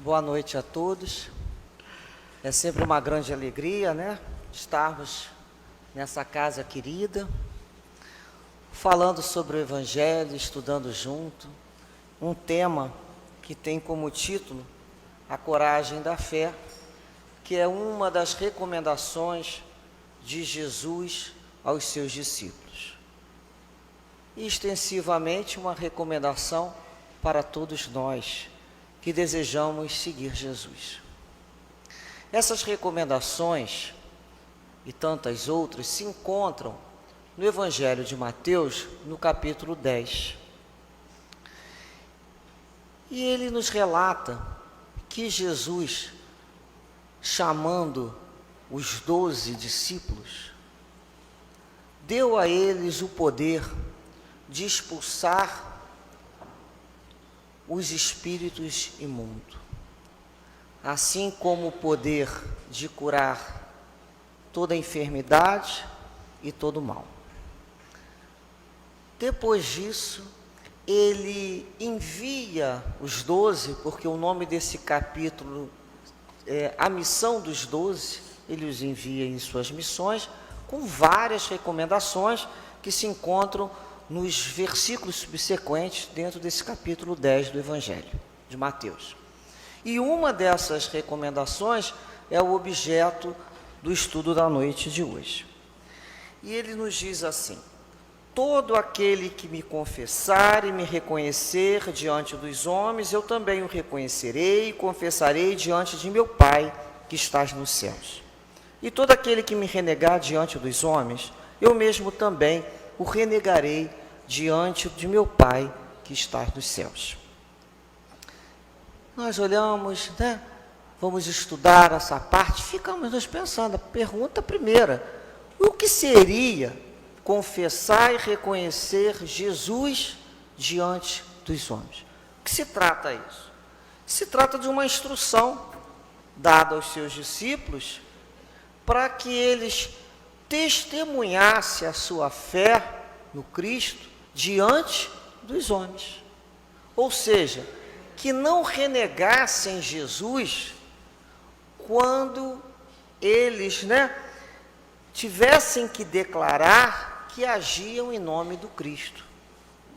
Boa noite a todos. É sempre uma grande alegria, né? Estarmos nessa casa querida, falando sobre o Evangelho, estudando junto, um tema que tem como título a coragem da fé, que é uma das recomendações de Jesus aos seus discípulos. E extensivamente uma recomendação para todos nós que desejamos seguir Jesus. Essas recomendações e tantas outras se encontram no Evangelho de Mateus, no capítulo 10. E ele nos relata que Jesus, chamando os 12 discípulos, deu a eles o poder de expulsar os espíritos imundos, assim como o poder de curar toda enfermidade e todo mal. Depois disso, ele envia os 12, porque o nome desse capítulo é a missão dos 12, ele os envia em suas missões, com várias recomendações que se encontram nos versículos subsequentes dentro desse capítulo 10 do Evangelho de Mateus. E uma dessas recomendações é o objeto do estudo da noite de hoje. E ele nos diz assim: todo aquele que me confessar e me reconhecer diante dos homens, eu também o reconhecerei e confessarei diante de meu Pai que estás nos céus. E todo aquele que me renegar diante dos homens, eu mesmo também o renegarei diante de meu Pai que está nos céus. Nós olhamos, né? Vamos estudar essa parte, ficamos nos pensando, a pergunta primeira: o que seria confessar e reconhecer Jesus diante dos homens? O que se trata isso? Se trata de uma instrução dada aos seus discípulos para que eles testemunhassem a sua fé no Cristo diante dos homens. Ou seja, que não renegassem Jesus quando eles, tivessem que declarar que agiam em nome do Cristo.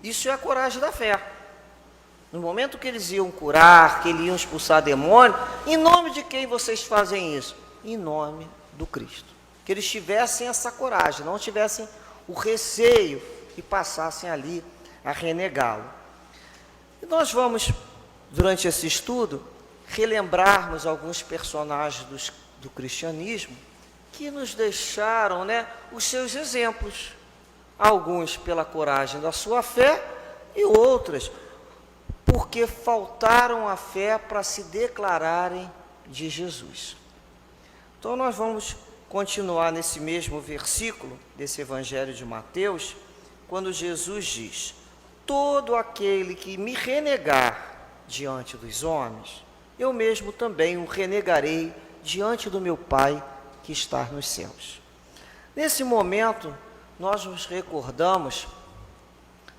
Isso é a coragem da fé. No momento que eles iam curar, que eles iam expulsar demônio, em nome de quem vocês fazem isso? Em nome do Cristo. Que eles tivessem essa coragem, não tivessem o receio e passassem ali a renegá-lo. E nós vamos, durante esse estudo, relembrarmos alguns personagens do cristianismo que nos deixaram, os seus exemplos. Alguns pela coragem da sua fé e outras porque faltaram a fé para se declararem de Jesus. Então nós vamos continuar nesse mesmo versículo desse Evangelho de Mateus, quando Jesus diz: todo aquele que me renegar diante dos homens, eu mesmo também o renegarei diante do meu Pai que está nos céus. Nesse momento, nós nos recordamos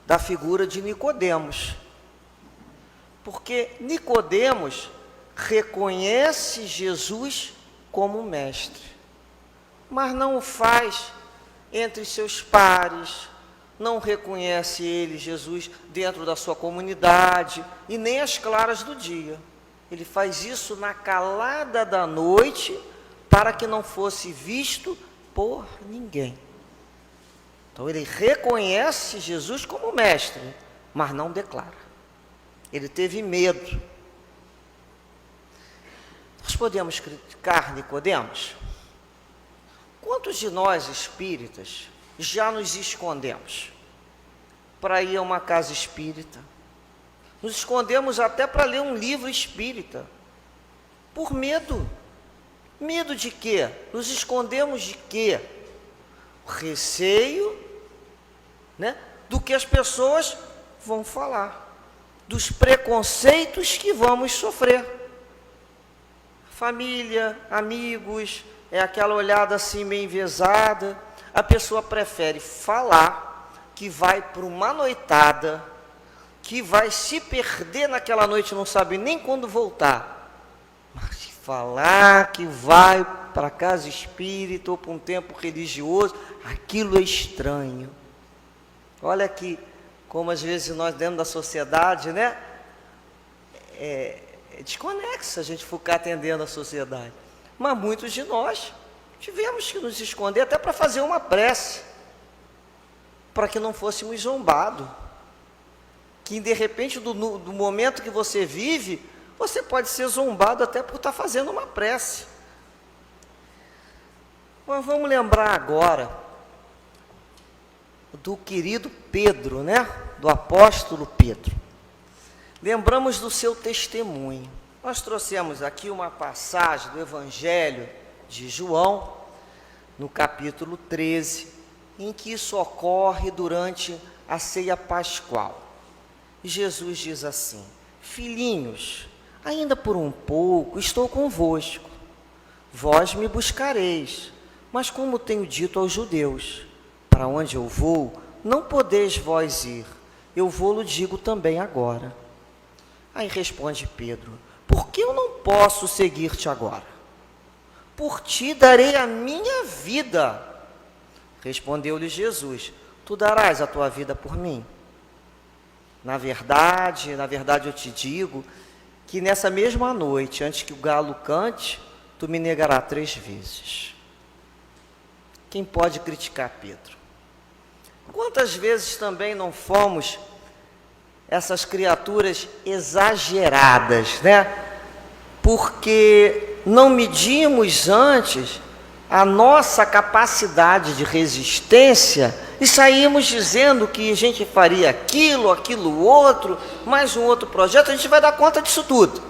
da figura de Nicodemos, porque Nicodemos reconhece Jesus como mestre, mas não o faz entre seus pares, não reconhece ele, Jesus, dentro da sua comunidade, e nem às claras do dia. Ele faz isso na calada da noite, para que não fosse visto por ninguém. Então ele reconhece Jesus como mestre, mas não declara. Ele teve medo. Nós podemos criticar Nicodemos? Quantos de nós espíritas já nos escondemos para ir a uma casa espírita? Nos escondemos até para ler um livro espírita, por medo. Medo de quê? Nos escondemos de quê? O receio, do que as pessoas vão falar, dos preconceitos que vamos sofrer. Família, amigos, é aquela olhada assim meio enviesada. A pessoa prefere falar que vai para uma noitada, que vai se perder naquela noite, não sabe nem quando voltar, falar que vai para a casa espírita ou para um templo religioso, aquilo é estranho. Olha aqui, como às vezes nós dentro da sociedade, né? É desconexo a gente ficar atendendo a sociedade. Mas muitos de nós tivemos que nos esconder até para fazer uma prece, para que não fôssemos zombados. Que de repente, do momento que você vive, você pode ser zombado até por estar fazendo uma prece. Mas vamos lembrar agora do querido Pedro, né? Do apóstolo Pedro. Lembramos do seu testemunho. Nós trouxemos aqui uma passagem do Evangelho de João, no capítulo 13, em que isso ocorre durante a ceia pascual. E Jesus diz assim: filhinhos, ainda por um pouco estou convosco, vós me buscareis, mas como tenho dito aos judeus, para onde eu vou, não podeis vós ir, eu vou-lo digo também agora. Aí responde Pedro: por que eu não posso seguir-te agora? Por ti darei a minha vida. Respondeu-lhe Jesus: tu darás a tua vida por mim? Na verdade eu te digo que nessa mesma noite, antes que o galo cante, tu me negarás 3 vezes. Quem pode criticar Pedro? Quantas vezes também não fomos essas criaturas exageradas, né? Porque não medimos antes a nossa capacidade de resistência e saímos dizendo que a gente faria aquilo outro, mais um outro projeto, a gente vai dar conta disso tudo.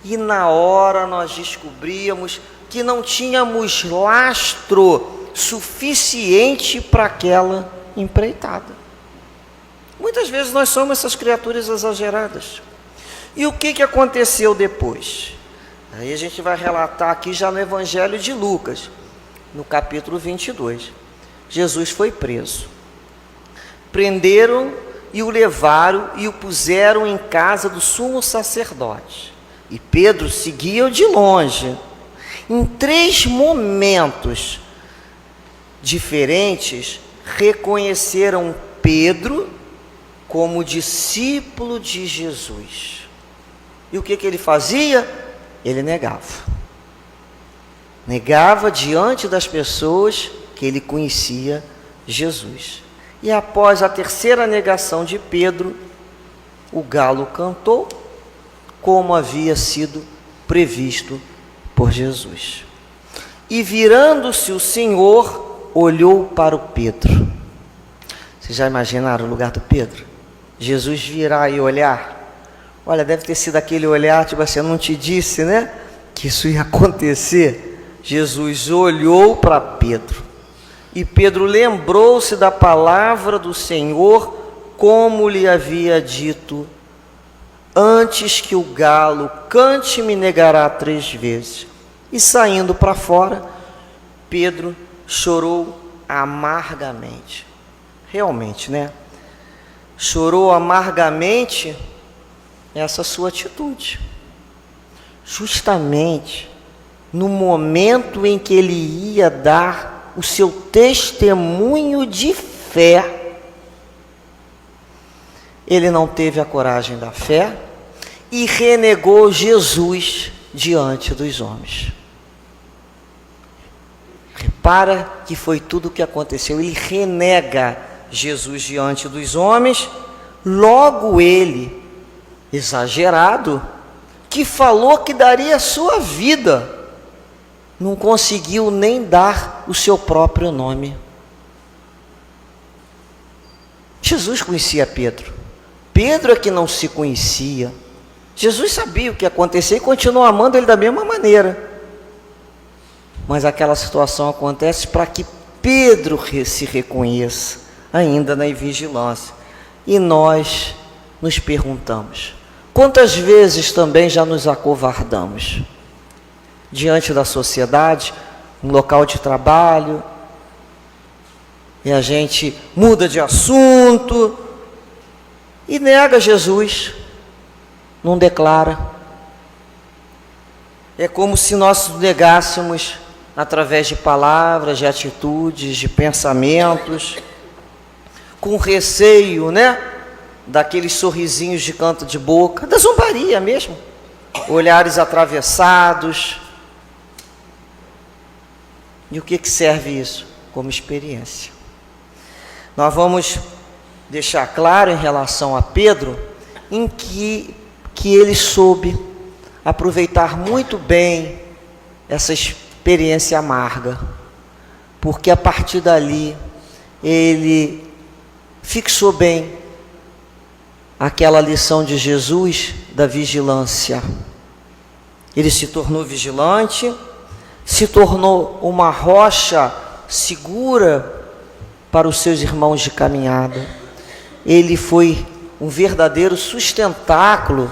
E na hora nós descobríamos que não tínhamos lastro suficiente para aquela empreitada. Muitas vezes nós somos essas criaturas exageradas. E o que aconteceu depois? Aí a gente vai relatar aqui já no Evangelho de Lucas, no capítulo 22. Jesus foi preso. Prenderam e o levaram e o puseram em casa do sumo sacerdote. E Pedro seguia de longe. Em 3 momentos diferentes, reconheceram Pedro como discípulo de Jesus. E o que ele fazia? Ele negava. Negava diante das pessoas que ele conhecia Jesus. E após a 3ª negação de Pedro, o galo cantou, como havia sido previsto por Jesus. E virando-se o Senhor, olhou para o Pedro. Vocês já imaginaram o lugar do Pedro? Jesus virar e olhar. Olha, deve ter sido aquele olhar, tipo assim, eu não te disse, né? Que isso ia acontecer. Jesus olhou para Pedro. E Pedro lembrou-se da palavra do Senhor, como lhe havia dito: antes que o galo cante, me negará 3 vezes. E saindo para fora, Pedro chorou amargamente. Realmente, né? Chorou amargamente essa sua atitude. Justamente no momento em que ele ia dar o seu testemunho de fé, ele não teve a coragem da fé e renegou Jesus diante dos homens. Repara que foi tudo o que aconteceu. Ele renega Jesus diante dos homens. Logo ele, exagerado, que falou que daria a sua vida, não conseguiu nem dar o seu próprio nome. Jesus conhecia Pedro. Pedro é que não se conhecia. Jesus sabia o que ia acontecer e continuou amando ele da mesma maneira. Mas aquela situação acontece para que Pedro se reconheça, ainda na vigilância. E nós nos perguntamos: quantas vezes também já nos acovardamos diante da sociedade, no local de trabalho, e a gente muda de assunto e nega Jesus, não declara. É como se nós negássemos através de palavras, de atitudes, de pensamentos, com receio, né? Daqueles sorrisinhos de canto de boca, da zombaria mesmo, olhares atravessados. E o que serve isso? Como experiência. Nós vamos deixar claro em relação a Pedro, em que ele soube aproveitar muito bem essa experiência amarga, porque a partir dali ele fixou bem aquela lição de Jesus da vigilância. Ele se tornou vigilante, se tornou uma rocha segura para os seus irmãos de caminhada. Ele foi um verdadeiro sustentáculo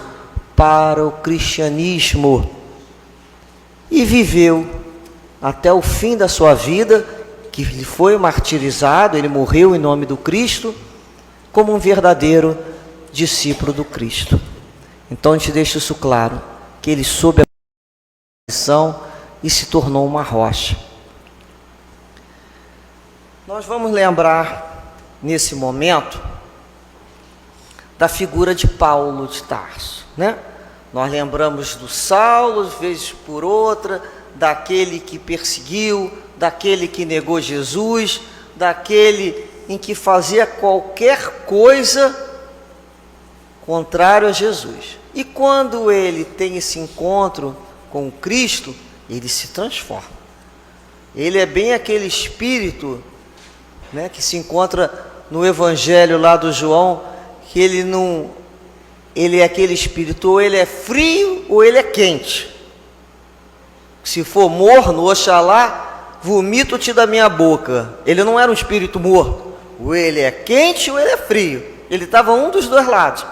para o cristianismo e viveu até o fim da sua vida, que ele foi martirizado, ele morreu em nome do Cristo, como um verdadeiro discípulo do Cristo. Então a gente deixa isso claro, que ele soube a lição e se tornou uma rocha. Nós vamos lembrar nesse momento da figura de Paulo de Tarso, né? Nós lembramos do Saulo, vez por outra, daquele que perseguiu, daquele que negou Jesus, daquele em que fazia qualquer coisa contrário a Jesus. E quando ele tem esse encontro com o Cristo, ele se transforma. Ele é bem aquele espírito, né, que se encontra no Evangelho lá do João, que ele é aquele espírito, ou ele é frio ou ele é quente. Se for morno, Oxalá, vomito-te da minha boca. Ele não era um espírito morto, ou ele é quente ou ele é frio. Ele estava um dos dois lados.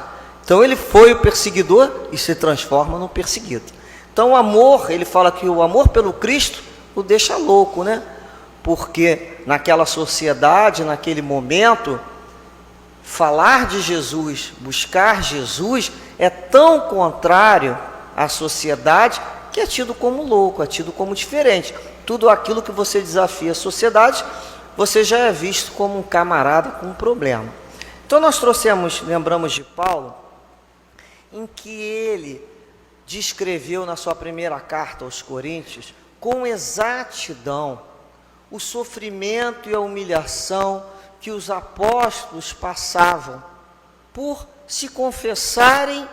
Então ele foi o perseguidor e se transforma no perseguido. Então o amor, ele fala que o amor pelo Cristo o deixa louco, né? Porque naquela sociedade, naquele momento, falar de Jesus, buscar Jesus, é tão contrário à sociedade que é tido como louco, é tido como diferente. Tudo aquilo que você desafia a sociedade, você já é visto como um camarada com um problema. Então nós lembramos de Paulo, em que ele descreveu na sua primeira carta aos Coríntios, com exatidão, o sofrimento e a humilhação que os apóstolos passavam por se confessarem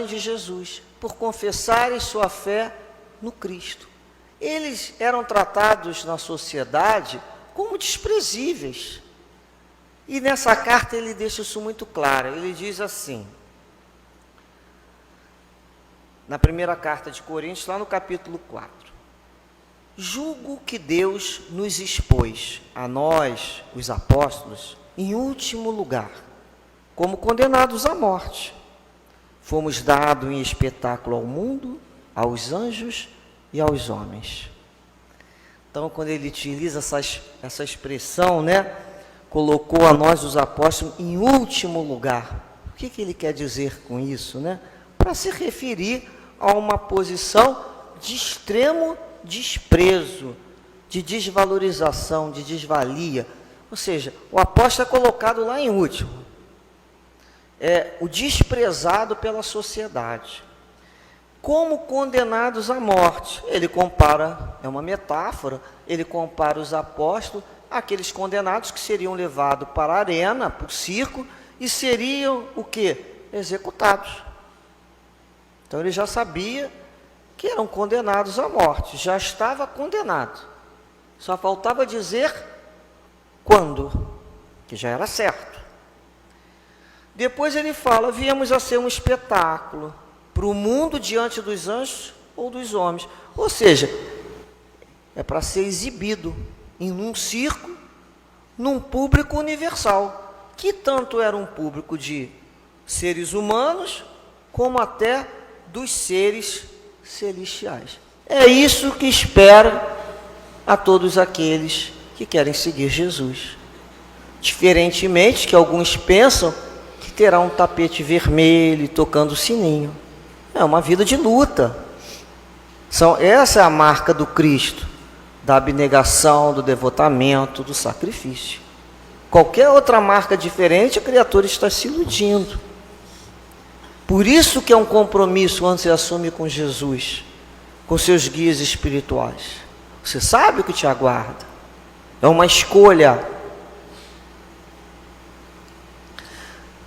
de Jesus, por confessarem sua fé no Cristo. Eles eram tratados na sociedade como desprezíveis. E nessa carta ele deixa isso muito claro. Ele diz assim, na primeira carta de Coríntios, lá no capítulo 4. Julgo que Deus nos expôs, a nós, os apóstolos, em último lugar, como condenados à morte. Fomos dados em espetáculo ao mundo, aos anjos e aos homens. Então, quando ele utiliza essa expressão, né? Colocou a nós, os apóstolos, em último lugar. O que ele quer dizer com isso, né? Para se referir a uma posição de extremo desprezo, de desvalorização, de desvalia. Ou seja, o apóstolo é colocado lá em último. É o desprezado pela sociedade. Como condenados à morte. Ele compara, é uma metáfora, ele compara os apóstolos àqueles condenados que seriam levados para a arena, para o circo, e seriam o quê? Executados. Então ele já sabia que eram condenados à morte, já estava condenado. Só faltava dizer quando, que já era certo. Depois ele fala, viemos a ser um espetáculo para o mundo diante dos anjos ou dos homens. Ou seja, é para ser exibido em um circo, num público universal, que tanto era um público de seres humanos, como até dos seres celestiais. É isso que espera a todos aqueles que querem seguir Jesus. Diferentemente que alguns pensam que terá um tapete vermelho tocando o sininho. É uma vida de luta. Essa é a marca do Cristo, da abnegação, do devotamento, do sacrifício. Qualquer outra marca diferente, a criatura está se iludindo. Por isso que é um compromisso quando você assume com Jesus, com seus guias espirituais. Você sabe o que te aguarda. É uma escolha.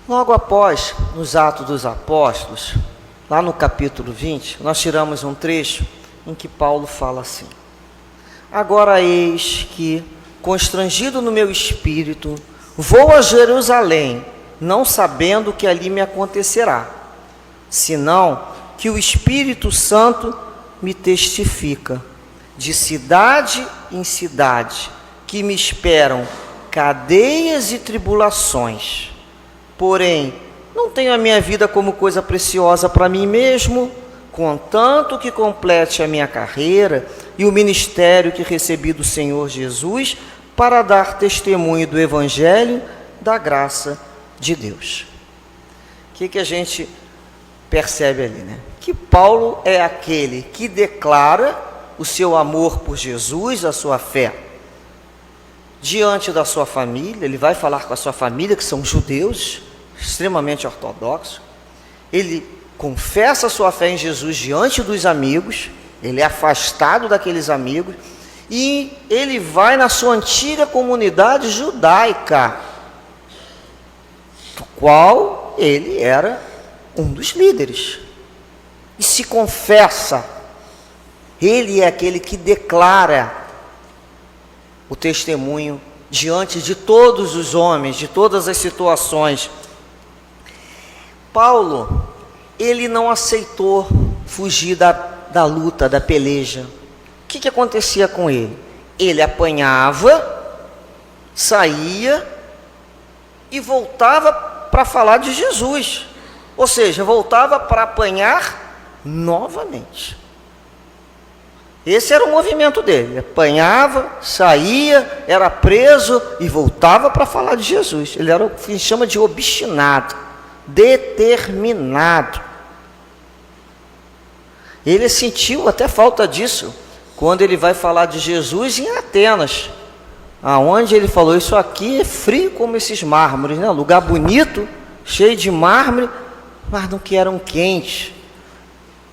Logo após, nos Atos dos Apóstolos, lá no capítulo 20, nós tiramos um trecho em que Paulo fala assim: agora eis que, constrangido no meu espírito, vou a Jerusalém, não sabendo o que ali me acontecerá, senão que o Espírito Santo me testifica, de cidade em cidade, que me esperam cadeias e tribulações. Porém, não tenho a minha vida como coisa preciosa para mim mesmo, contanto que complete a minha carreira e o ministério que recebi do Senhor Jesus, para dar testemunho do Evangelho da graça de Deus. O que a gente percebe ali, né? Que Paulo é aquele que declara o seu amor por Jesus, a sua fé, diante da sua família. Ele vai falar com a sua família, que são judeus, extremamente ortodoxos. Ele confessa a sua fé em Jesus diante dos amigos, ele é afastado daqueles amigos, e ele vai na sua antiga comunidade judaica, do qual ele era um dos líderes, e se confessa. Ele é aquele que declara o testemunho diante de todos os homens, de todas as situações. Paulo, ele não aceitou fugir da luta, da peleja. O que acontecia com ele? Ele apanhava, saía e voltava para falar de Jesus. Ou seja, voltava para apanhar novamente. Esse era o movimento dele. Apanhava, saía, era preso e voltava para falar de Jesus. Ele era o que a gente chama de obstinado, determinado. Ele sentiu até falta disso quando ele vai falar de Jesus em Atenas, aonde ele falou: isso aqui é frio como esses mármores, né? Lugar bonito, cheio de mármore, mas não que eram quentes.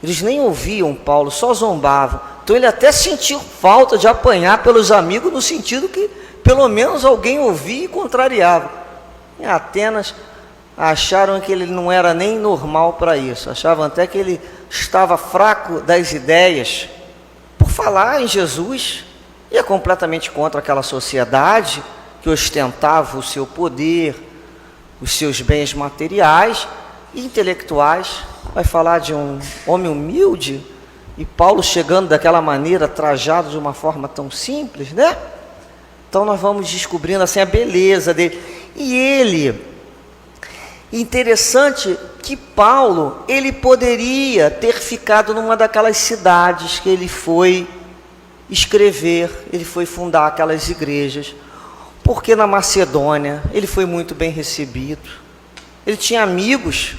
Eles nem ouviam Paulo, só zombavam. Então ele até sentiu falta de apanhar pelos amigos, no sentido que pelo menos alguém ouvia e contrariava. Em Atenas acharam que ele não era nem normal para isso, achavam até que ele estava fraco das ideias por falar em Jesus. Ia completamente contra aquela sociedade que ostentava o seu poder, os seus bens materiais e intelectuais. Vai falar de um homem humilde, e Paulo chegando daquela maneira, trajado de uma forma tão simples, né? Então nós vamos descobrindo assim a beleza dele. E ele, interessante que Paulo, ele poderia ter ficado numa daquelas cidades que ele foi escrever, ele foi fundar aquelas igrejas, porque na Macedônia ele foi muito bem recebido, ele tinha amigos.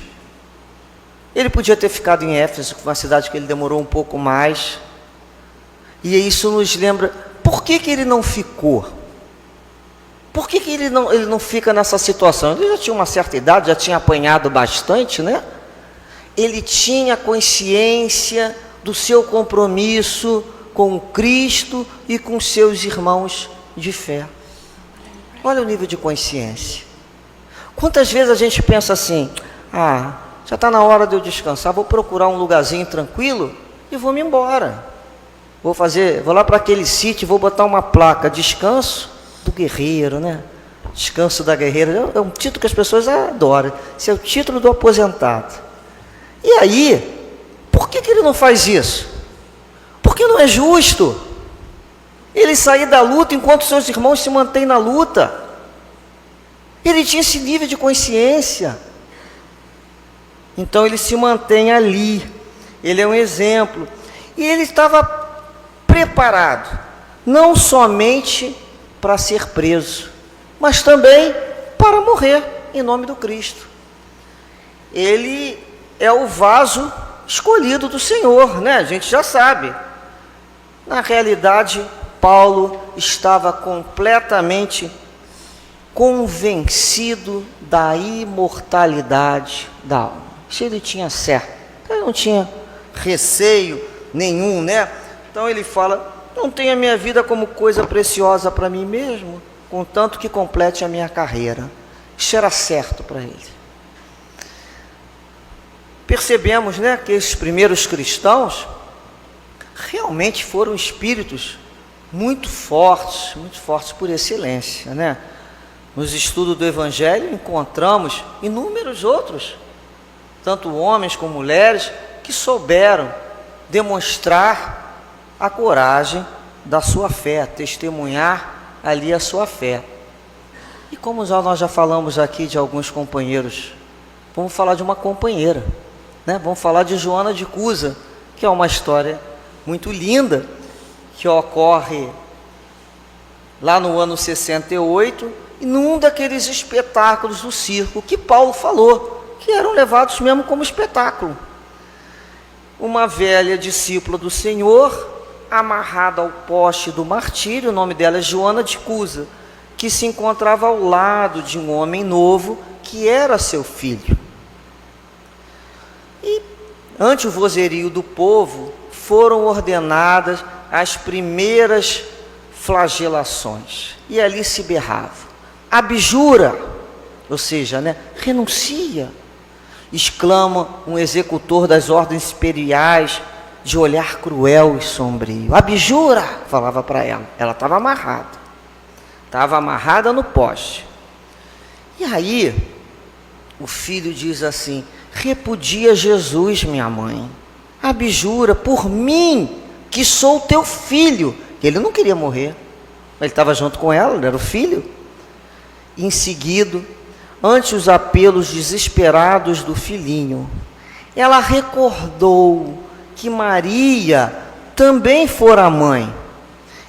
Ele podia ter ficado em Éfeso, uma cidade que ele demorou um pouco mais. E isso nos lembra, por que ele não ficou? Por que ele não fica nessa situação? Ele já tinha uma certa idade, já tinha apanhado bastante, né? Ele tinha consciência do seu compromisso com Cristo e com seus irmãos de fé. Olha o nível de consciência. Quantas vezes a gente pensa assim: já está na hora de eu descansar, vou procurar um lugarzinho tranquilo e vou me embora. Vou lá para aquele sítio, vou botar uma placa: descanso do guerreiro, né? Descanso da guerreira. É um título que as pessoas adoram. Esse é o título do aposentado. E aí, por que ele não faz isso? Porque não é justo ele sair da luta enquanto seus irmãos se mantêm na luta. Ele tinha esse nível de consciência. Então ele se mantém ali, ele é um exemplo, e ele estava preparado, não somente para ser preso, mas também para morrer em nome do Cristo. Ele é o vaso escolhido do Senhor, né? A gente já sabe. Na realidade, Paulo estava completamente convencido da imortalidade da alma. Isso ele tinha certo. Ele não tinha receio nenhum, né? Então ele fala: não tenho a minha vida como coisa preciosa para mim mesmo, contanto que complete a minha carreira. Isso era certo para ele. Percebemos, né, que esses primeiros cristãos realmente foram espíritos muito fortes por excelência, né? Nos estudos do Evangelho encontramos inúmeros outros, tanto homens como mulheres, que souberam demonstrar a coragem da sua fé, testemunhar ali a sua fé. E como nós já falamos aqui de alguns companheiros, vamos falar de uma companheira, né? Vamos falar de Joana de Cusa, que é uma história muito linda, que ocorre lá no ano 68, e num daqueles espetáculos do circo que Paulo falou, que eram levados mesmo como espetáculo. Uma velha discípula do Senhor, amarrada ao poste do martírio, o nome dela é Joana de Cusa, que se encontrava ao lado de um homem novo, que era seu filho. E, ante o vozerio do povo, foram ordenadas as primeiras flagelações. E ali se berrava: abjura, ou seja, né, renuncia, exclama um executor das ordens imperiais, de olhar cruel e sombrio. Abjura, falava para ela. Ela estava amarrada no poste. E aí, o filho diz assim: repudia Jesus, minha mãe. Abjura por mim, que sou teu filho. Ele não queria morrer, ele estava junto com ela, ele era o filho. Em seguida, ante os apelos desesperados do filhinho, ela recordou que Maria também fora mãe,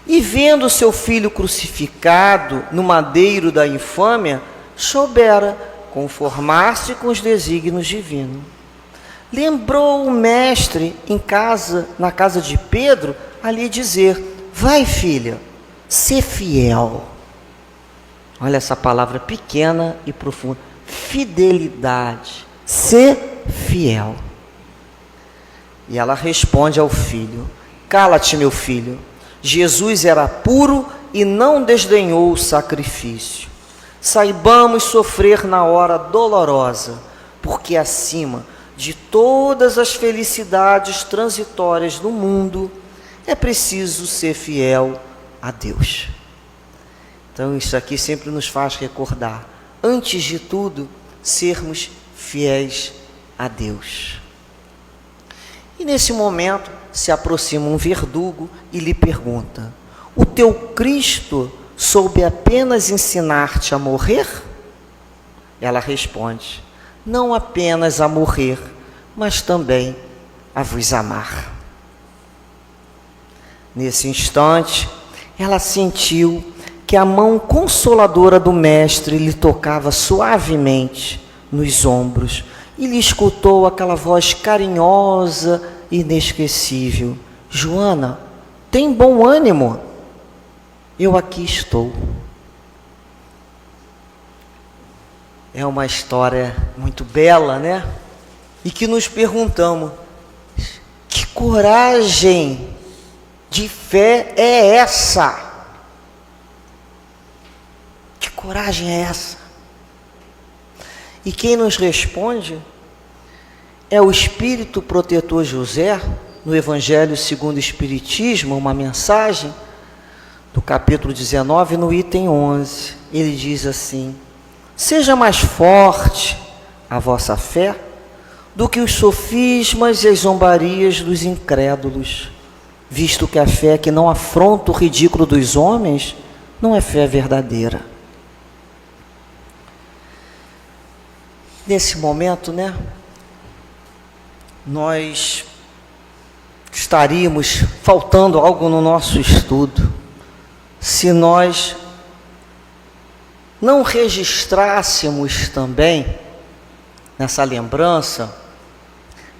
e vendo seu filho crucificado no madeiro da infâmia, soubera conformar-se com os desígnios divinos. Lembrou o mestre na casa de Pedro, ali dizer: vai, filha, ser fiel. Olha essa palavra pequena e profunda: fidelidade, ser fiel. E ela responde ao filho: cala-te, meu filho. Jesus era puro e não desdenhou o sacrifício. Saibamos sofrer na hora dolorosa, porque acima de todas as felicidades transitórias do mundo, é preciso ser fiel a Deus. Então isso aqui sempre nos faz recordar, antes de tudo, sermos fiéis a Deus. E nesse momento se aproxima um verdugo e lhe pergunta: o teu Cristo soube apenas ensinar-te a morrer? Ela responde: não apenas a morrer, mas também a vos amar. Nesse instante, ela sentiu que a mão consoladora do mestre lhe tocava suavemente nos ombros e lhe escutou aquela voz carinhosa e inesquecível: Joana, tem bom ânimo, eu aqui estou. É uma história muito bela, né? E que nos perguntamos: que coragem de fé é essa? Que coragem é essa? E quem nos responde é o Espírito Protetor José, no Evangelho segundo o Espiritismo, uma mensagem do capítulo 19, no item 11. Ele diz assim: seja mais forte a vossa fé do que os sofismas e as zombarias dos incrédulos, visto que a fé que não afronta o ridículo dos homens não é fé verdadeira. Nesse momento, né, nós estaríamos faltando algo no nosso estudo se nós não registrássemos também nessa lembrança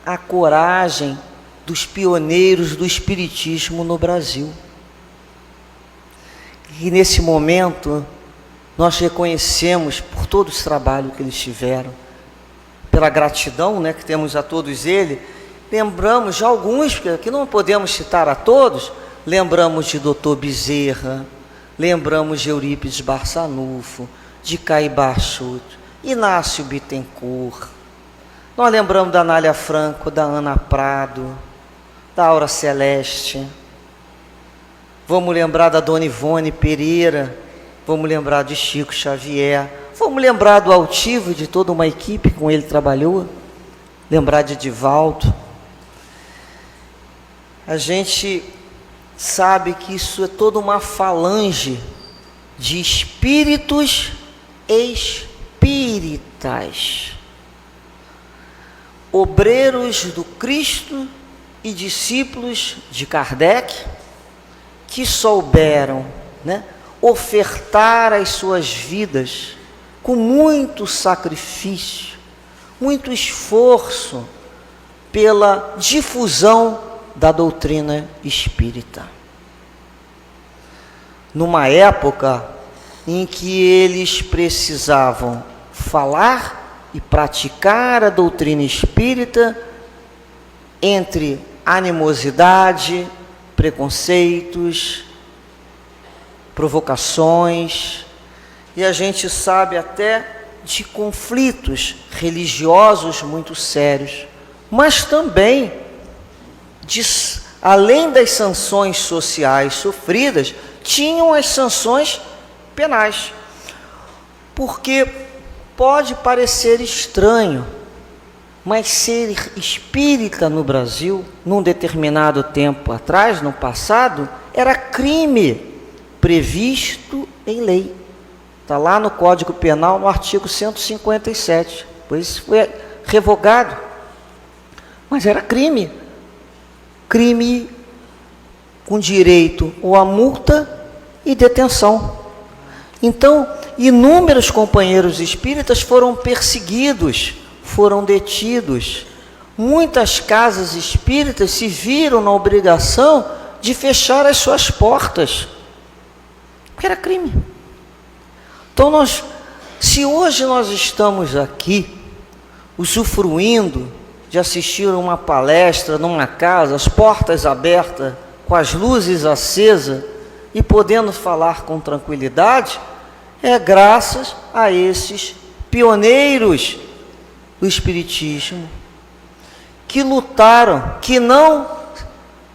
a coragem dos pioneiros do espiritismo no Brasil. E nesse momento, nós reconhecemos por todo esse trabalho que eles tiveram, pela gratidão, né, que temos a todos eles. Lembramos de alguns, que não podemos citar a todos, lembramos de Dr. Bezerra, lembramos de Eurípides Barçanufo, de Caibá Chuto, Inácio Bittencourt. Nós lembramos da Anália Franco, da Ana Prado, da Aura Celeste. Vamos lembrar da Dona Ivone Pereira, vamos lembrar de Chico Xavier, vamos lembrar do Altivo e de toda uma equipe com ele trabalhou, lembrar de Divaldo. A gente sabe que isso é toda uma falange de espíritos espíritas, obreiros do Cristo e discípulos de Kardec, que souberam, né, ofertar as suas vidas com muito sacrifício, muito esforço pela difusão da doutrina espírita. Numa época em que eles precisavam falar e praticar a doutrina espírita entre animosidade, preconceitos, provocações, e a gente sabe até de conflitos religiosos muito sérios, mas também, além das sanções sociais sofridas, tinham as sanções penais, porque pode parecer estranho, mas ser espírita no Brasil, num determinado tempo atrás, no passado, era crime previsto em lei. Está lá no Código Penal, no artigo 157. Pois foi revogado. Mas era crime. Crime com direito ou a multa e detenção. Então, inúmeros companheiros espíritas foram perseguidos, foram detidos. Muitas casas espíritas se viram na obrigação de fechar as suas portas, porque era crime. Então, se hoje nós estamos aqui, usufruindo de assistir uma palestra numa casa, as portas abertas, com as luzes acesas, e podendo falar com tranquilidade, é graças a esses pioneiros do Espiritismo, que lutaram, que não,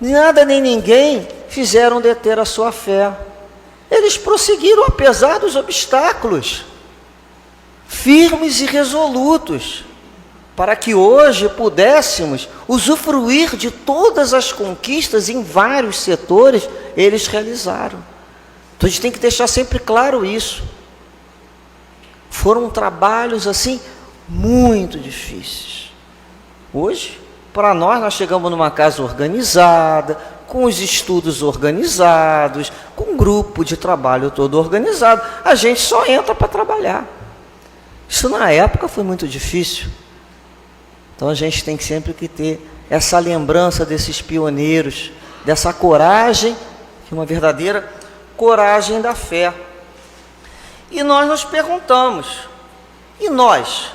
nada nem ninguém fizeram deter a sua fé. Eles prosseguiram apesar dos obstáculos, firmes e resolutos, para que hoje pudéssemos usufruir de todas as conquistas em vários setores, eles realizaram. Então a gente tem que deixar sempre claro isso. Foram trabalhos assim muito difíceis. Hoje, para nós chegamos numa casa organizada, com os estudos organizados, com um grupo de trabalho todo organizado. A gente só entra para trabalhar. Isso na época foi muito difícil. Então a gente tem sempre que ter essa lembrança desses pioneiros, dessa coragem, que é uma verdadeira coragem da fé. E nós nos perguntamos, e nós?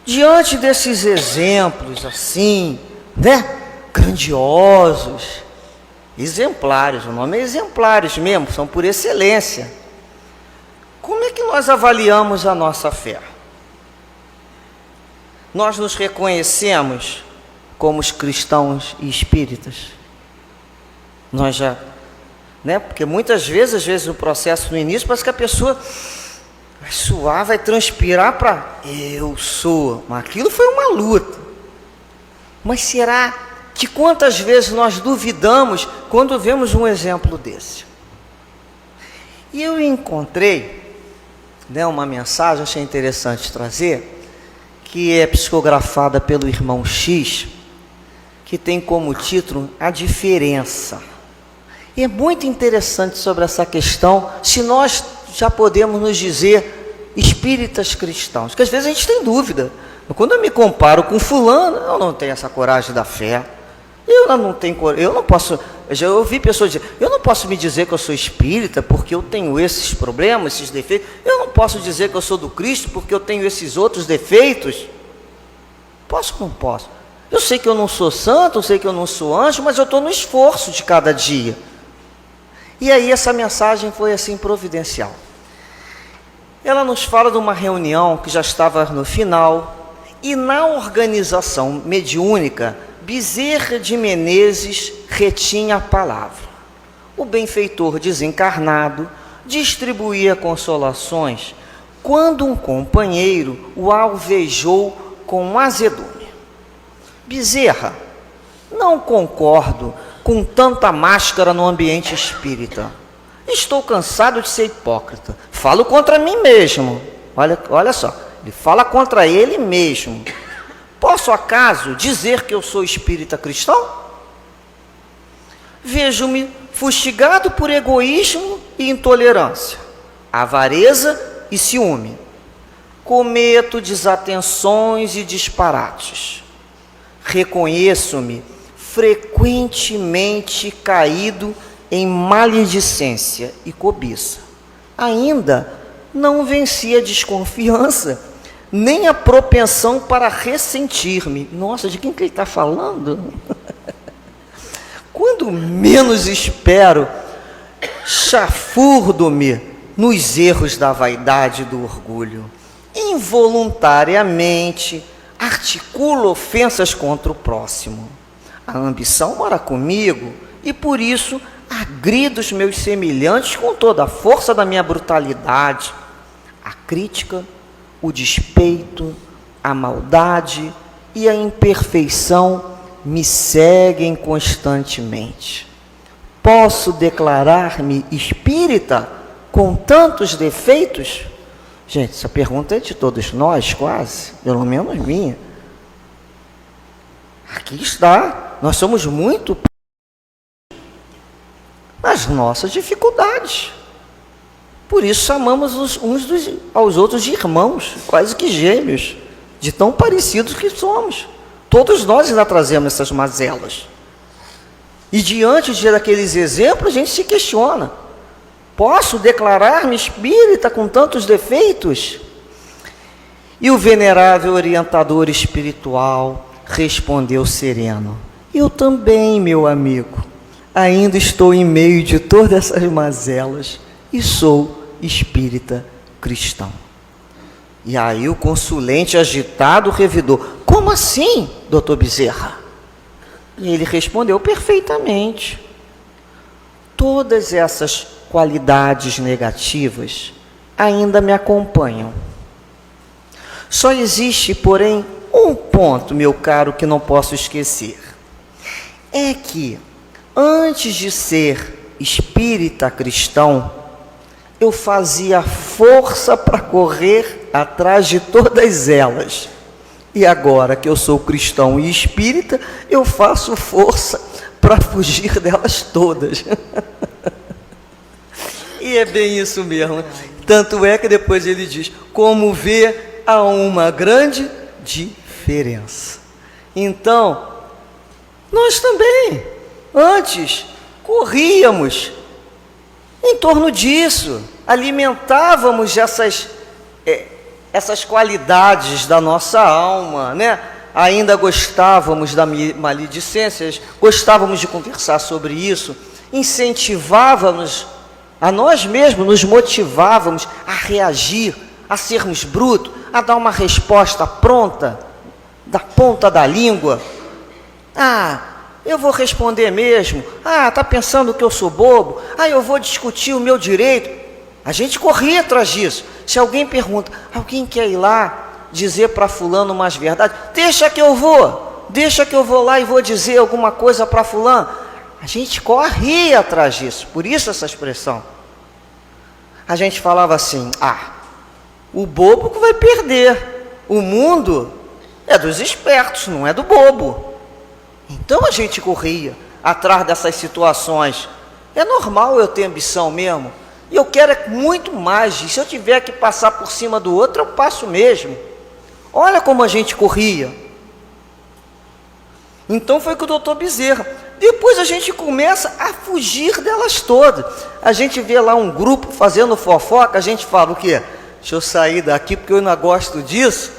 Diante desses exemplos assim, né, grandiosos, exemplares, o nome é exemplares mesmo, são por excelência. Como é que nós avaliamos a nossa fé? Nós nos reconhecemos como os cristãos e espíritas? Nós já, né, porque muitas vezes, às vezes no processo no início, parece que a pessoa vai suar, vai transpirar para eu sou, mas aquilo foi uma luta. Mas será que quantas vezes nós duvidamos quando vemos um exemplo desse? E eu encontrei, né, uma mensagem, achei interessante trazer, que é psicografada pelo irmão X, que tem como título A Diferença. E é muito interessante sobre essa questão, se nós já podemos nos dizer espíritas cristãos, que às vezes a gente tem dúvida, Quando eu me comparo com fulano, eu não tenho essa coragem da fé. Eu não tenho, eu não posso. Já ouvi pessoas dizer, eu não posso me dizer que eu sou espírita porque eu tenho esses problemas, esses defeitos. Eu não posso dizer que eu sou do Cristo porque eu tenho esses outros defeitos. Posso ou não posso? Eu sei que eu não sou santo, eu sei que eu não sou anjo, mas eu estou no esforço de cada dia. E aí essa mensagem foi assim providencial. Ela nos fala de uma reunião que já estava no final, e na organização mediúnica, Bezerra de Menezes retinha a palavra. O benfeitor desencarnado distribuía consolações quando um companheiro o alvejou com azedume. Bezerra, não concordo com tanta máscara no ambiente espírita. Estou cansado de ser hipócrita. Falo contra mim mesmo. Olha só, ele fala contra ele mesmo. Posso acaso dizer que eu sou espírita cristão? Vejo-me fustigado por egoísmo e intolerância, avareza e ciúme. Cometo desatenções e disparates. Reconheço-me frequentemente caído em maledicência e cobiça. Ainda não venci a desconfiança, nem a propensão para ressentir-me. Nossa, de quem que ele está falando? Quando menos espero, chafurdo-me nos erros da vaidade e do orgulho. Involuntariamente articulo ofensas contra o próximo. A ambição mora comigo e por isso agrido os meus semelhantes com toda a força da minha brutalidade. A crítica, o despeito, a maldade e a imperfeição me seguem constantemente. Posso declarar-me espírita com tantos defeitos? Gente, essa pergunta é de todos nós, quase, pelo menos minha. Aqui está, nós somos muito nas nossas dificuldades. Por isso chamamos uns aos outros de irmãos, quase que gêmeos, de tão parecidos que somos. Todos nós ainda trazemos essas mazelas. E diante daqueles exemplos, a gente se questiona. Posso declarar-me espírita com tantos defeitos? E o venerável orientador espiritual respondeu sereno: eu também, meu amigo, ainda estou em meio de todas essas mazelas e sou espírita cristão. E aí o consulente agitado revidou: como assim, doutor Bezerra? E ele respondeu: perfeitamente. Todas essas qualidades negativas ainda me acompanham. Só existe, porém, um ponto, meu caro, que não posso esquecer. É que, antes de ser espírita cristão, eu fazia força para correr atrás de todas elas. E agora que eu sou cristão e espírita, eu faço força para fugir delas todas. E é bem isso mesmo. Tanto é que depois ele diz: como vê, há uma grande diferença. Então, nós também, antes, corríamos em torno disso, alimentávamos essas qualidades da nossa alma, né? Ainda gostávamos da maledicência, gostávamos de conversar sobre isso, incentivávamos a nós mesmos, nos motivávamos a reagir, a sermos brutos, a dar uma resposta pronta, da ponta da língua. Ah, eu vou responder mesmo. Ah, está pensando que eu sou bobo? Ah, eu vou discutir o meu direito. A gente corria atrás disso. Se alguém pergunta, alguém quer ir lá dizer para fulano umas verdades? Deixa que eu vou lá e vou dizer alguma coisa para fulano. A gente corria atrás disso, por isso essa expressão. A gente falava assim: ah, o bobo que vai perder, o mundo é dos espertos, não é do bobo. Então a gente corria atrás dessas situações. É normal eu ter ambição mesmo, e eu quero muito mais disso. Se eu tiver que passar por cima do outro, eu passo mesmo. Olha como a gente corria. Então foi com o doutor Bezerra. Depois a gente começa a fugir delas todas. A gente vê lá um grupo fazendo fofoca, a gente fala o quê? Deixa eu sair daqui porque eu não gosto disso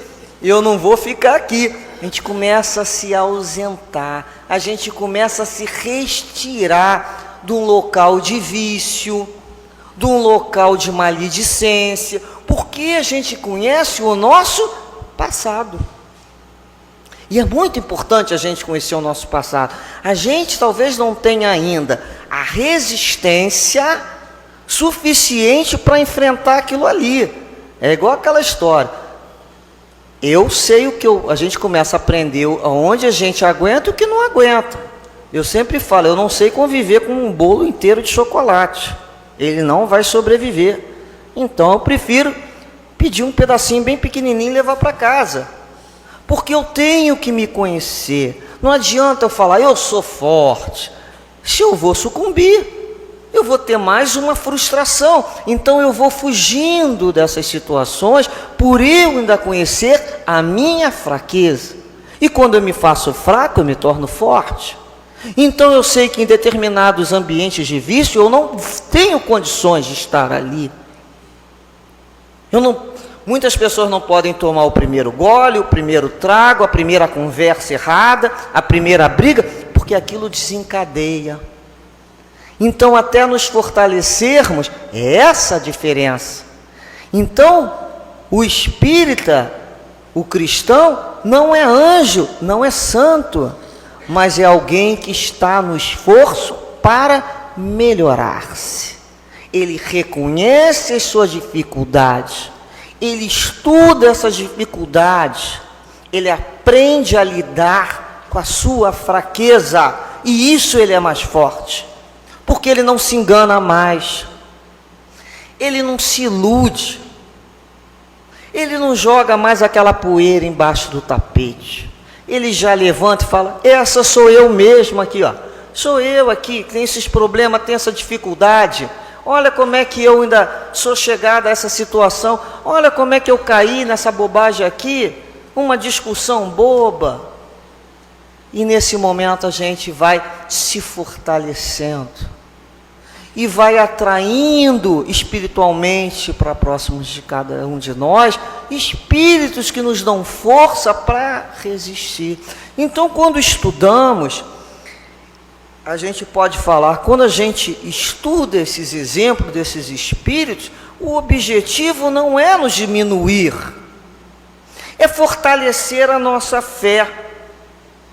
e eu não vou ficar aqui. A gente começa a se ausentar, a gente começa a se retirar de um local de vício, de um local de maledicência, porque a gente conhece o nosso passado. E é muito importante a gente conhecer o nosso passado. A gente talvez não tenha ainda a resistência suficiente para enfrentar aquilo ali. É igual aquela história. Eu sei o que a gente começa a aprender aonde a gente aguenta e o que não aguenta. Eu sempre falo, eu não sei conviver com um bolo inteiro de chocolate. Ele não vai sobreviver. Então eu prefiro pedir um pedacinho bem pequenininho e levar para casa. Porque eu tenho que me conhecer. Não adianta eu falar, eu sou forte. Se eu vou sucumbir, eu vou ter mais uma frustração. Então eu vou fugindo dessas situações por eu ainda conhecer a minha fraqueza. E quando eu me faço fraco, eu me torno forte. Então eu sei que em determinados ambientes de vício eu não tenho condições de estar ali. Muitas pessoas não podem tomar o primeiro gole, o primeiro trago, a primeira conversa errada, a primeira briga, porque aquilo desencadeia. Então, até nos fortalecermos, é essa a diferença. Então, o espírita, o cristão, não é anjo, não é santo, mas é alguém que está no esforço para melhorar-se. Ele reconhece as suas dificuldades, ele estuda essas dificuldades, ele aprende a lidar com a sua fraqueza, e isso ele é mais forte, porque ele não se engana mais, ele não se ilude, ele não joga mais aquela poeira embaixo do tapete, ele já levanta e fala, essa sou eu mesmo aqui, ó. Sou eu aqui, que tem esses problemas, tem essa dificuldade. Olha como é que eu ainda sou chegado a essa situação. Olha como é que eu caí nessa bobagem aqui. Uma discussão boba. E nesse momento a gente vai se fortalecendo. E vai atraindo espiritualmente para próximos de cada um de nós, espíritos que nos dão força para resistir. Então, quando estudamos, a gente pode falar, quando a gente estuda esses exemplos desses espíritos, o objetivo não é nos diminuir, é fortalecer a nossa fé,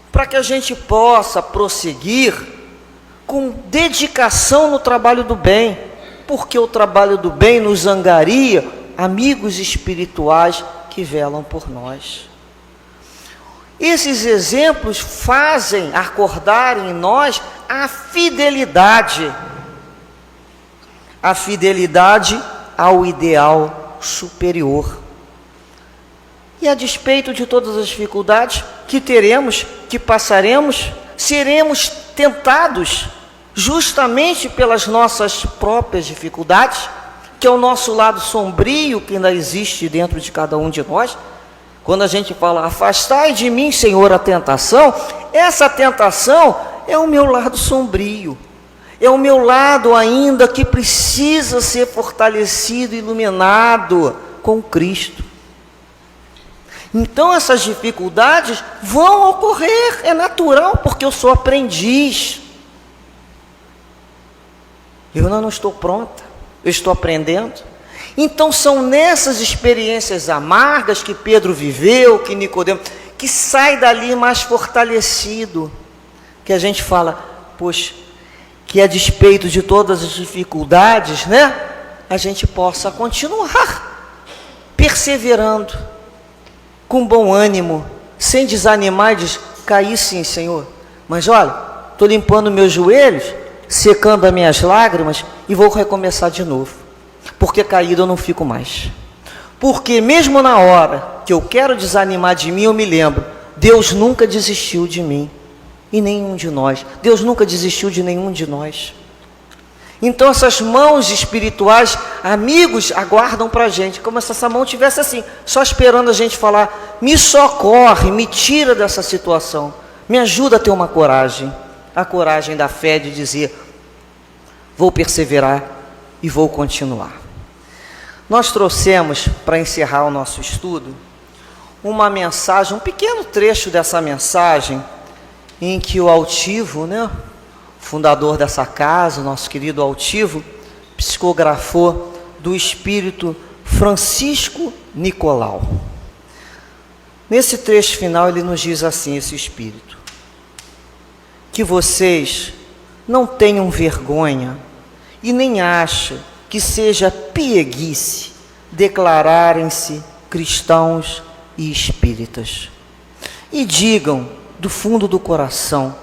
para que a gente possa prosseguir com dedicação no trabalho do bem, porque o trabalho do bem nos angaria amigos espirituais que velam por nós. Esses exemplos fazem acordar em nós a fidelidade ao ideal superior. E a despeito de todas as dificuldades que teremos, que passaremos, seremos tentados justamente pelas nossas próprias dificuldades, que é o nosso lado sombrio que ainda existe dentro de cada um de nós. Quando a gente fala, afastai de mim, Senhor, a tentação, essa tentação é o meu lado sombrio, é o meu lado ainda que precisa ser fortalecido, iluminado com Cristo. Então essas dificuldades vão ocorrer, é natural, porque eu sou aprendiz. Eu ainda não estou pronta, eu estou aprendendo. Então são nessas experiências amargas que Pedro viveu, que Nicodemo, que sai dali mais fortalecido, que a gente fala, poxa, que a despeito de todas as dificuldades, né, a gente possa continuar perseverando, com bom ânimo, sem desanimar e dizer, caí sim, Senhor, mas olha, estou limpando meus joelhos, secando as minhas lágrimas e vou recomeçar de novo. Porque caído eu não fico mais. Porque mesmo na hora que eu quero desanimar de mim, eu me lembro, Deus nunca desistiu de mim, e nenhum de nós. Deus nunca desistiu de nenhum de nós. Então essas mãos espirituais, amigos, aguardam para a gente, como se essa mão tivesse assim, só esperando a gente falar: me socorre, me tira dessa situação, me ajuda a ter uma coragem, a coragem da fé de dizer: vou perseverar e vou continuar. Nós trouxemos, para encerrar o nosso estudo, uma mensagem, um pequeno trecho dessa mensagem, em que o altivo, fundador dessa casa, o nosso querido altivo, psicografou do espírito Francisco Nicolau. Nesse trecho final ele nos diz assim, esse espírito: que vocês não tenham vergonha e nem achem que seja pieguice declararem-se cristãos e espíritas. E digam do fundo do coração: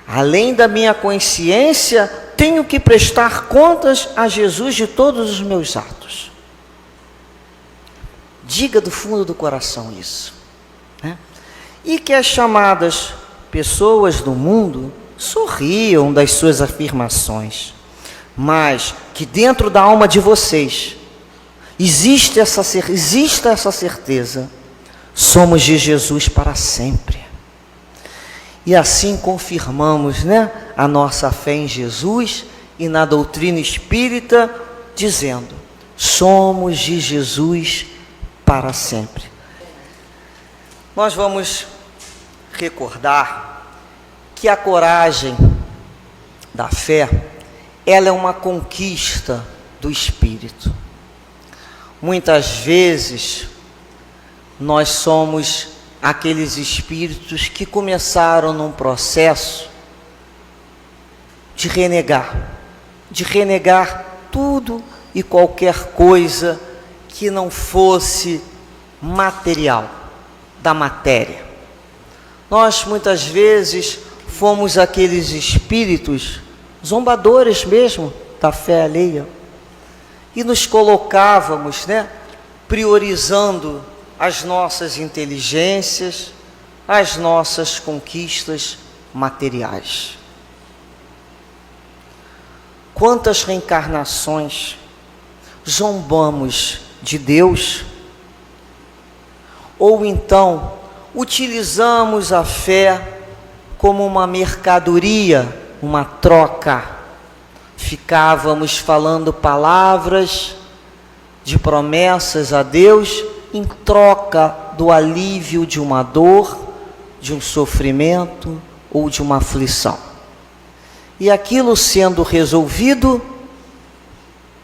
além da minha consciência, tenho que prestar contas a Jesus de todos os meus atos. Diga do fundo do coração isso, E que as chamadas pessoas do mundo sorriam das suas afirmações, mas que dentro da alma de vocês existe essa certeza: somos de Jesus para sempre. E assim confirmamos, a nossa fé em Jesus e na doutrina espírita, dizendo: somos de Jesus para sempre. Nós vamos recordar que a coragem da fé, ela é uma conquista do espírito. Muitas vezes nós somos aqueles espíritos que começaram num processo de renegar tudo e qualquer coisa que não fosse material, da matéria. Nós muitas vezes fomos aqueles espíritos zombadores mesmo da fé alheia e nos colocávamos, priorizando as nossas inteligências, as nossas conquistas materiais. Quantas reencarnações zombamos de Deus, ou então utilizamos a fé como uma mercadoria, uma troca. Ficávamos falando palavras de promessas a Deus em troca do alívio de uma dor, de um sofrimento ou de uma aflição. E aquilo sendo resolvido,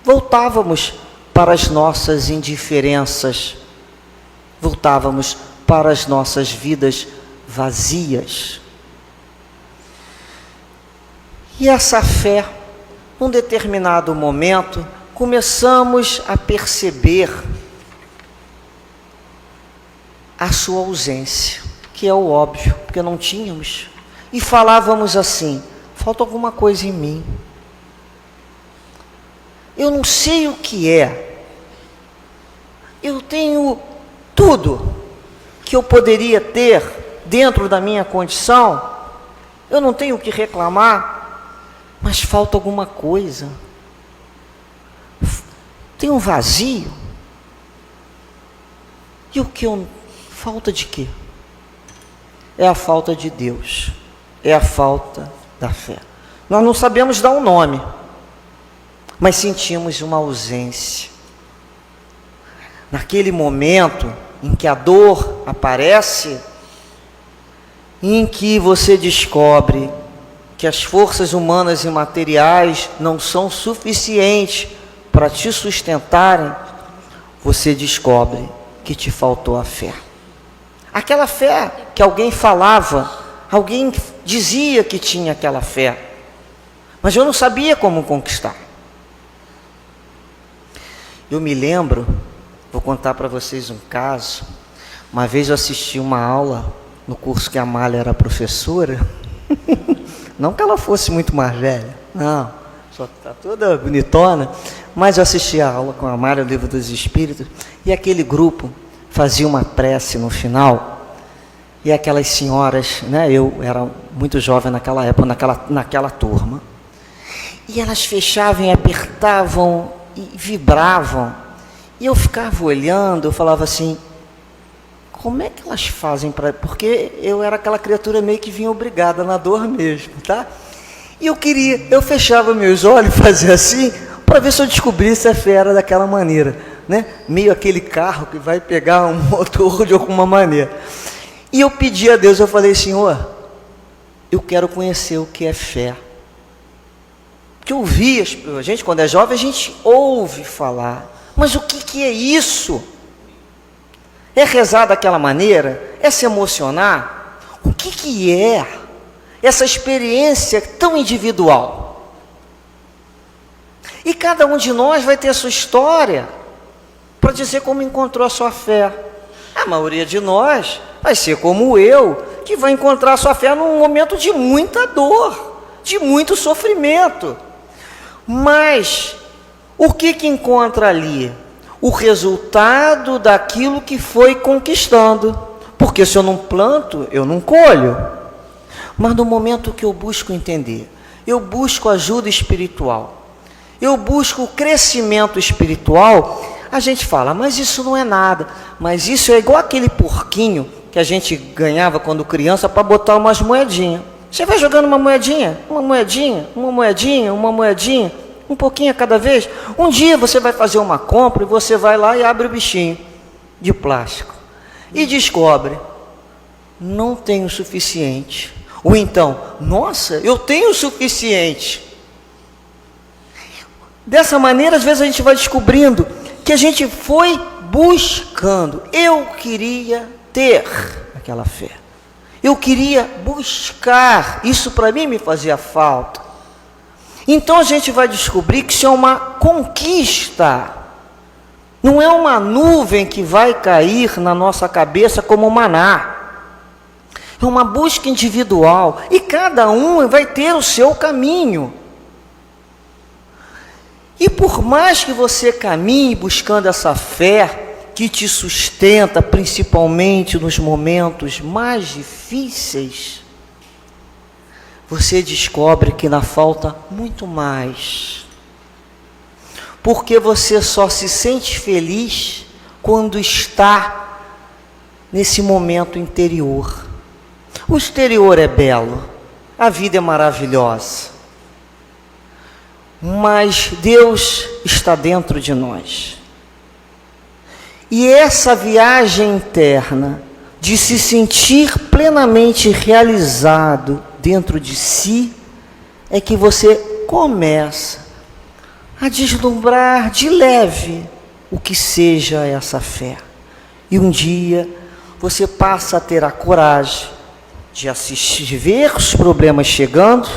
voltávamos para as nossas indiferenças, voltávamos para as nossas vidas vazias. E essa fé, num determinado momento, começamos a perceber a sua ausência, que é o óbvio, porque não tínhamos. E falávamos assim: falta alguma coisa em mim. Eu não sei o que é. Eu tenho tudo que eu poderia ter dentro da minha condição. Eu não tenho o que reclamar, mas falta alguma coisa. Tem um vazio. E o que eu... Falta de quê? É a falta de Deus. É a falta da fé. Nós não sabemos dar um nome, mas sentimos uma ausência. Naquele momento em que a dor aparece, em que você descobre que as forças humanas e materiais não são suficientes para te sustentarem, você descobre que te faltou a fé. Aquela fé que alguém falava, alguém dizia que tinha aquela fé, mas eu não sabia como conquistar. Eu me lembro, vou contar para vocês um caso. Uma vez eu assisti uma aula no curso que a Amália era professora, não que ela fosse muito mais velha, não, só está toda bonitona, mas eu assisti a aula com a Amália, o Livro dos Espíritos, e aquele grupo fazia uma prece no final, e aquelas senhoras, eu era muito jovem naquela época, naquela turma, E elas fechavam e apertavam e vibravam. E eu ficava olhando, eu falava assim, como é que elas fazem para... Porque eu era aquela criatura meio que vinha obrigada na dor mesmo, tá? E eu fechava meus olhos, fazia assim, para ver se eu descobrisse a fé era daquela maneira, né? Meio aquele carro que vai pegar um motor de alguma maneira. E eu pedi a Deus, eu falei, Senhor, eu quero conhecer o que é fé. Porque eu vi, a gente quando é jovem, a gente ouve falar, mas o que é isso? É rezar daquela maneira? É se emocionar? O que é essa experiência tão individual? E cada um de nós vai ter a sua história para dizer como encontrou a sua fé. A maioria de nós vai ser como eu, que vai encontrar a sua fé num momento de muita dor, de muito sofrimento. Mas o que encontra ali? O resultado daquilo que foi conquistando. Porque se eu não planto, eu não colho. Mas no momento que eu busco entender, eu busco ajuda espiritual, eu busco crescimento espiritual, a gente fala, mas isso não é nada. Mas isso é igual aquele porquinho que a gente ganhava quando criança para botar umas moedinhas. Você vai jogando uma moedinha, uma moedinha, uma moedinha, uma moedinha, um pouquinho a cada vez. Um dia você vai fazer uma compra e você vai lá e abre o bichinho de plástico e descobre, não tenho o suficiente. Ou então, nossa, eu tenho o suficiente. Dessa maneira, às vezes a gente vai descobrindo que a gente foi buscando. Eu queria ter aquela fé. Eu queria buscar. Isso para mim me fazia falta. Então a gente vai descobrir que isso é uma conquista. Não é uma nuvem que vai cair na nossa cabeça como maná. É uma busca individual. E cada um vai ter o seu caminho. E por mais que você caminhe buscando essa fé que te sustenta, principalmente nos momentos mais difíceis, você descobre que ainda falta muito mais. Porque você só se sente feliz quando está nesse momento interior. O exterior é belo, a vida é maravilhosa, mas Deus está dentro de nós. E essa viagem interna de se sentir plenamente realizado dentro de si é que você começa a deslumbrar de leve o que seja essa fé. E um dia você passa a ter a coragem de assistir, de ver os problemas chegando,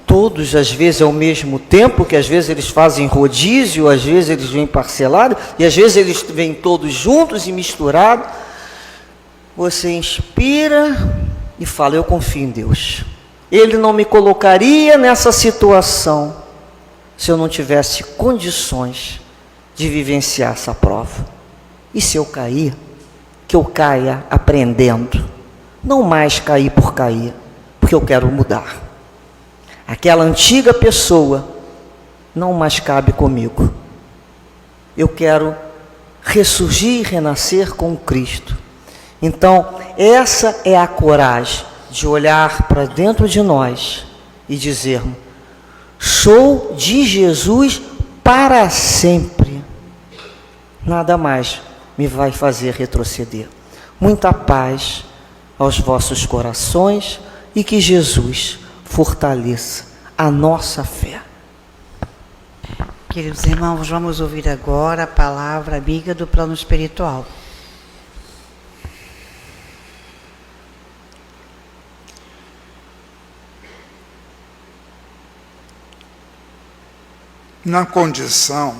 todos às vezes ao mesmo tempo, que às vezes eles fazem rodízio, às vezes eles vêm parcelado, e às vezes eles vêm todos juntos e misturados. Você inspira e fala, eu confio em Deus. Ele não me colocaria nessa situação se eu não tivesse condições de vivenciar essa prova. E se eu cair, que eu caia aprendendo, não mais cair por cair, porque eu quero mudar. Aquela antiga pessoa não mais cabe comigo. Eu quero ressurgir e renascer com Cristo. Então, essa é a coragem de olhar para dentro de nós e dizermos, sou de Jesus para sempre. Nada mais me vai fazer retroceder. Muita paz aos vossos corações e que Jesus fortaleça a nossa fé. Queridos irmãos, vamos ouvir agora a palavra amiga do plano espiritual. Na condição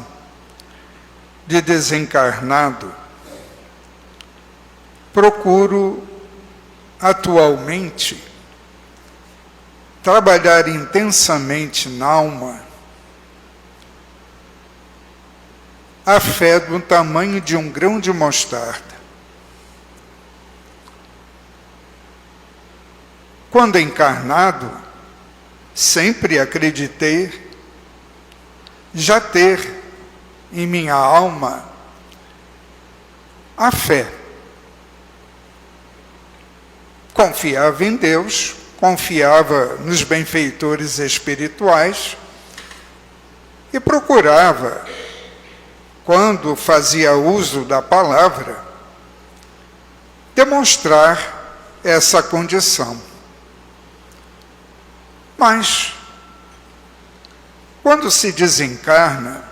de desencarnado, procuro atualmente trabalhar intensamente na alma a fé do tamanho de um grão de mostarda. Quando encarnado, sempre acreditei já ter em minha alma a fé. Confiava em Deus, confiava nos benfeitores espirituais e procurava, quando fazia uso da palavra, demonstrar essa condição. Mas, quando se desencarna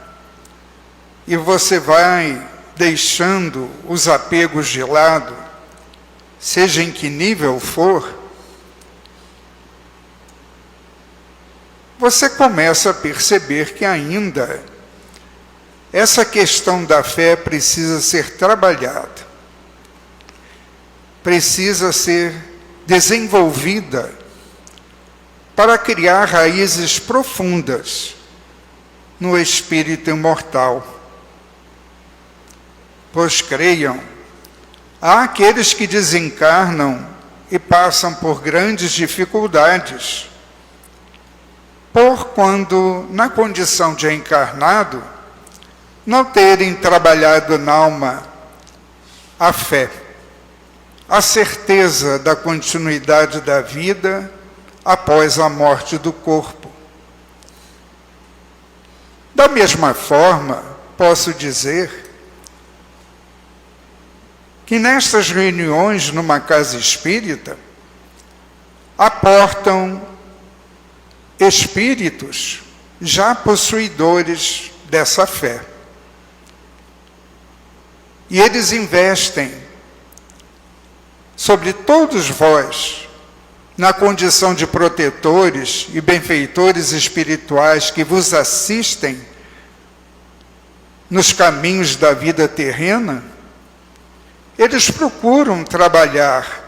e você vai deixando os apegos de lado, seja em que nível for, você começa a perceber que ainda essa questão da fé precisa ser trabalhada, precisa ser desenvolvida para criar raízes profundas no espírito imortal. Pois creiam, há aqueles que desencarnam e passam por grandes dificuldades, por quando, na condição de encarnado, não terem trabalhado na alma a fé, a certeza da continuidade da vida após a morte do corpo. Da mesma forma, posso dizer que nestas reuniões numa casa espírita aportam espíritos já possuidores dessa fé. E eles investem sobre todos vós, na condição de protetores e benfeitores espirituais que vos assistem nos caminhos da vida terrena, eles procuram trabalhar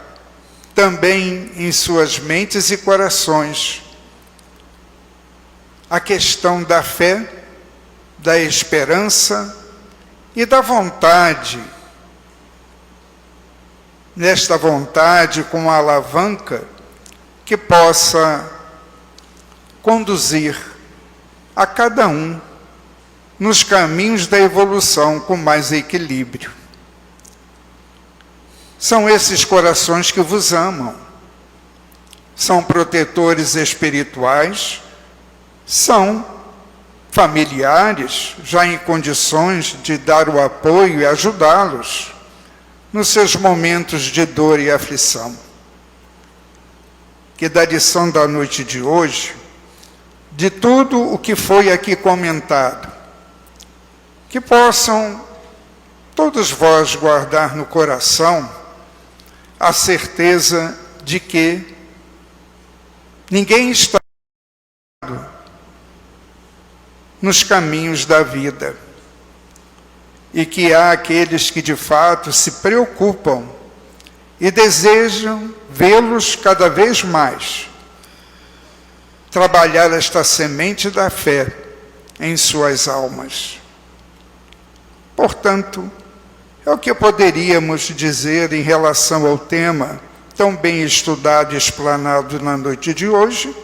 também em suas mentes e corações a questão da fé, da esperança e da vontade. Nesta vontade, com a alavanca que possa conduzir a cada um nos caminhos da evolução com mais equilíbrio. São esses corações que vos amam, são protetores espirituais, são familiares já em condições de dar o apoio e ajudá-los nos seus momentos de dor e aflição. Que da lição da noite de hoje, de tudo o que foi aqui comentado, que possam todos vós guardar no coração a certeza de que ninguém está nos caminhos da vida e que há aqueles que de fato se preocupam e desejam vê-los cada vez mais trabalhar esta semente da fé em suas almas. Portanto, é o que poderíamos dizer em relação ao tema tão bem estudado e explanado na noite de hoje,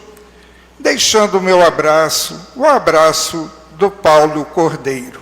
deixando o meu abraço, o abraço do Paulo Cordeiro.